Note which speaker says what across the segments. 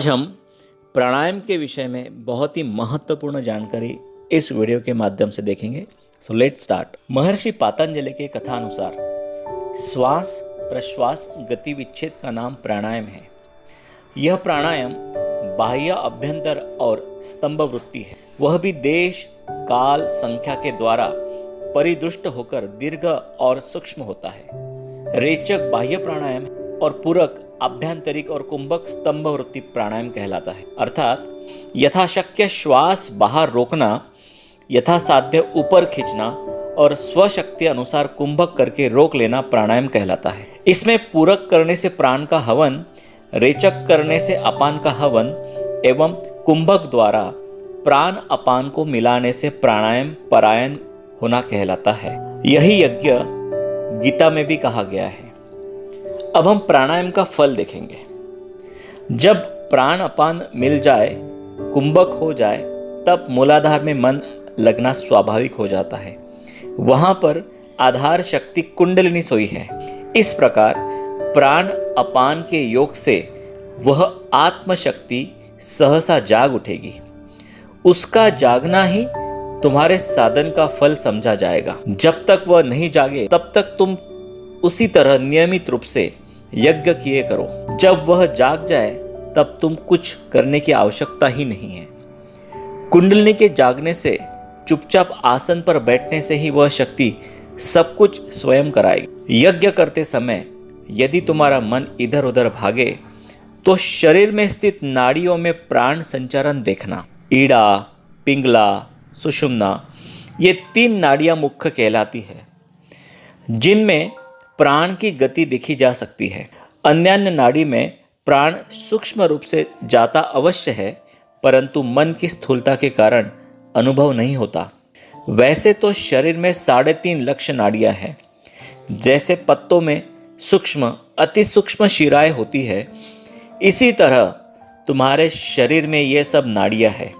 Speaker 1: आज हम प्राणायाम के विषय में बहुत ही महत्वपूर्ण जानकारी इस वीडियो के माध्यम से देखेंगे। So let's start. महर्षि पातंजलि के कथा अनुसार श्वास प्रश्वास गति विच्छेद का नाम प्राणायाम है। यह प्राणायाम बाह्य अभ्यंतर और स्तंभ वृत्ति है, वह भी देश काल संख्या के द्वारा परिदृष्ट होकर दीर्घ और सूक्ष्म होता है। रेचक बाह्य प्राणायाम और पूरक आभ्यंतरिक और कुंभक स्तंभ वृत्ति प्राणायाम कहलाता है। अर्थात यथाशक्य श्वास बाहर रोकना, यथासाध्य ऊपर खींचना और स्वशक्ति अनुसार कुंभक करके रोक लेना प्राणायाम कहलाता है। इसमें पूरक करने से प्राण का हवन, रेचक करने से अपान का हवन एवं कुंभक द्वारा प्राण अपान को मिलाने से प्राणायाम परायण होना कहलाता है। यही यज्ञ गीता में भी कहा गया है। अब हम प्राणायाम का फल देखेंगे। जब प्राण अपान मिल जाए, कुंभक हो जाए, तब मूलाधार में मन लगना स्वाभाविक हो जाता है। वहां पर आधार शक्ति कुंडलिनी सोई है। इस प्रकार प्राण अपान के योग से वह आत्मशक्ति सहसा जाग उठेगी। उसका जागना ही तुम्हारे साधन का फल समझा जाएगा। जब तक वह नहीं जागे तब तक तुम उसी तरह नियमित रूप से यज्ञ किए करो। जब वह जाग जाए तब तुम कुछ करने की आवश्यकता ही नहीं है। कुंडलिनी के जागने से चुपचाप आसन पर बैठने से ही वह शक्ति सब कुछ स्वयं कराएगी। यज्ञ करते समय यदि तुम्हारा मन इधर उधर भागे तो शरीर में स्थित नाड़ियों में प्राण संचारण देखना। ईड़ा, पिंगला, सुषुम्ना, ये 3 नाड़ियां मुख्य कहलाती है, जिनमें प्राण की गति देखी जा सकती है। अन्यान्य नाड़ी में प्राण सूक्ष्म रूप से जाता अवश्य है, परंतु मन की स्थूलता के कारण अनुभव नहीं होता। वैसे तो शरीर में 3.5 लाख नाड़ियां हैं। जैसे पत्तों में सूक्ष्म अति सूक्ष्म शिराएं होती है, इसी तरह तुम्हारे शरीर में ये सब नाड़ियां हैं।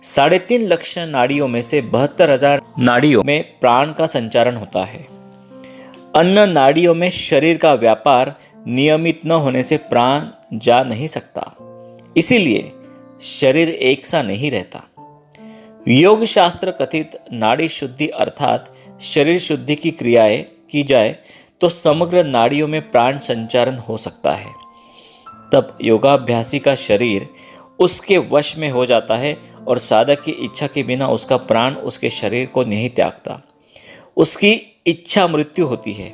Speaker 1: 3.5 लाख नाड़ियों में से 72,000 नाड़ियों में प्राण का संचारण होता है। अन्य नाड़ियों में शरीर का व्यापार नियमित न होने से प्राण जा नहीं सकता, इसीलिए शरीर एक सा नहीं रहता। योग शास्त्र कथित नाड़ी शुद्धि अर्थात शरीर शुद्धि की क्रियाएं की जाए तो समग्र नाड़ियों में प्राण संचारण हो सकता है। तब योगाभ्यासी का शरीर उसके वश में हो जाता है और साधक की इच्छा के बिना उसका प्राण उसके शरीर को नहीं त्यागता। उसकी इच्छा मृत्यु होती है।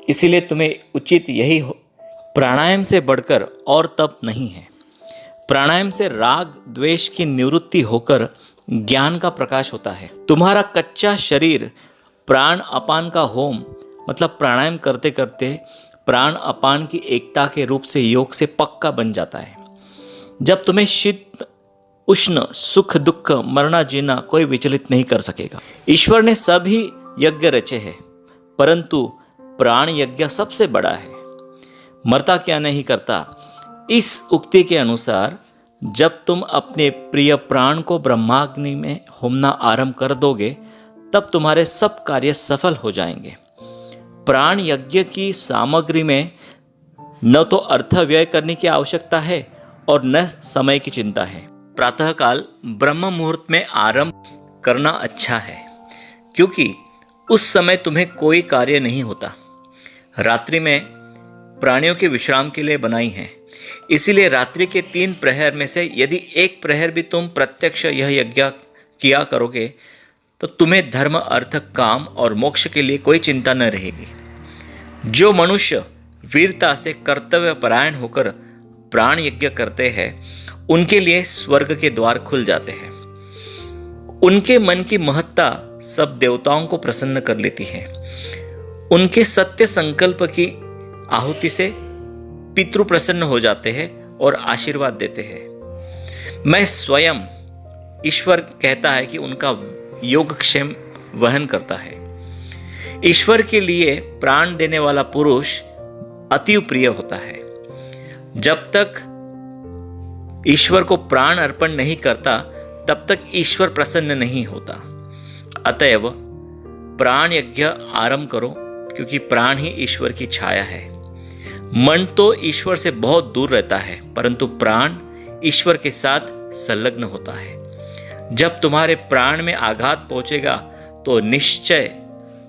Speaker 1: इसीलिए तुम्हें उचित यही हो। प्राणायाम से बढ़कर और तप नहीं है। प्राणायाम से राग द्वेष की निवृत्ति होकर ज्ञान का प्रकाश होता है। तुम्हारा कच्चा शरीर प्राण अपान का होम मतलब प्राणायाम करते करते प्राण अपान की एकता के रूप से योग से पक्का बन जाता है। जब तुम्हें शीत उष्ण सुख दुख मरना जीना कोई विचलित नहीं कर सकेगा। ईश्वर ने सभी यज्ञ रचे हैं, परंतु प्राण यज्ञ सबसे बड़ा है। मरता क्या नहीं करता। इस उक्ति के अनुसार जब तुम अपने प्रिय प्राण को ब्रह्माग्नि में होमना आरंभ कर दोगे तब तुम्हारे सब कार्य सफल हो जाएंगे। प्राण यज्ञ की सामग्री में न तो अर्थ व्यय करने की आवश्यकता है और न समय की चिंता है। प्रातःकाल ब्रह्म मुहूर्त में आरंभ करना अच्छा है, क्योंकि उस समय तुम्हें कोई कार्य नहीं होता। रात्रि में प्राणियों के विश्राम के लिए बनाई है, इसीलिए रात्रि के 3 प्रहर में से यदि 1 प्रहर भी तुम प्रत्यक्ष यह यज्ञ किया करोगे तो तुम्हें धर्म अर्थ काम और मोक्ष के लिए कोई चिंता न रहेगी। जो मनुष्य वीरता से कर्तव्य परायण होकर प्राण यज्ञ करते हैं उनके लिए स्वर्ग के द्वार खुल जाते हैं। उनके मन की महत्ता सब देवताओं को प्रसन्न कर लेती है। उनके सत्य संकल्प की आहुति से पितृ प्रसन्न हो जाते हैं और आशीर्वाद देते हैं। मैं स्वयं ईश्वर कहता है कि उनका योगक्षेम वहन करता है। ईश्वर के लिए प्राण देने वाला पुरुष अति प्रिय होता है। जब तक ईश्वर को प्राण अर्पण नहीं करता तब तक ईश्वर प्रसन्न नहीं होता। अतएव प्राण यज्ञ आरंभ करो, क्योंकि प्राण ही ईश्वर की छाया है। मन तो ईश्वर से बहुत दूर रहता है, परंतु प्राण ईश्वर के साथ संलग्न होता है। जब तुम्हारे प्राण में आघात पहुंचेगा तो निश्चय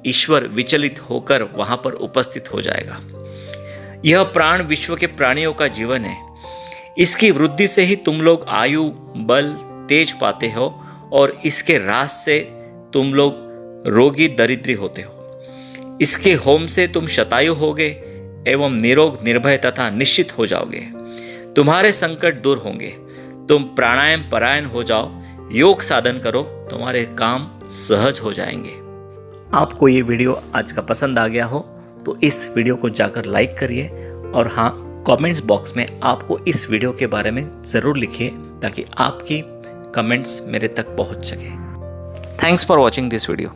Speaker 1: ईश्वर विचलित होकर वहां पर उपस्थित हो जाएगा। यह प्राण विश्व के प्राणियों का जीवन है। इसकी वृद्धि से ही तुम लोग आयु, बल, तेज पाते हो और इसके रास से तुम लोग रोगी, दरिद्री होते हो। इसके होम से तुम शतायु होगे एवं निरोग, निर्भय तथा निश्चित हो जाओगे। तुम्हारे संकट दूर होंगे। तुम प्राणायाम परायण हो जाओ, योग साधन करो, तुम्हारे काम सहज हो जाएंगे। आपको ये वीडियो आज का पसंद आ गया हो तो इस वीडियो को जाकर लाइक करिए और हाँ, कमेंट्स बॉक्स में आपको इस वीडियो के बारे में ज़रूर लिखिए ताकि आपकी कमेंट्स मेरे तक पहुंच सके। Thanks for watching this video.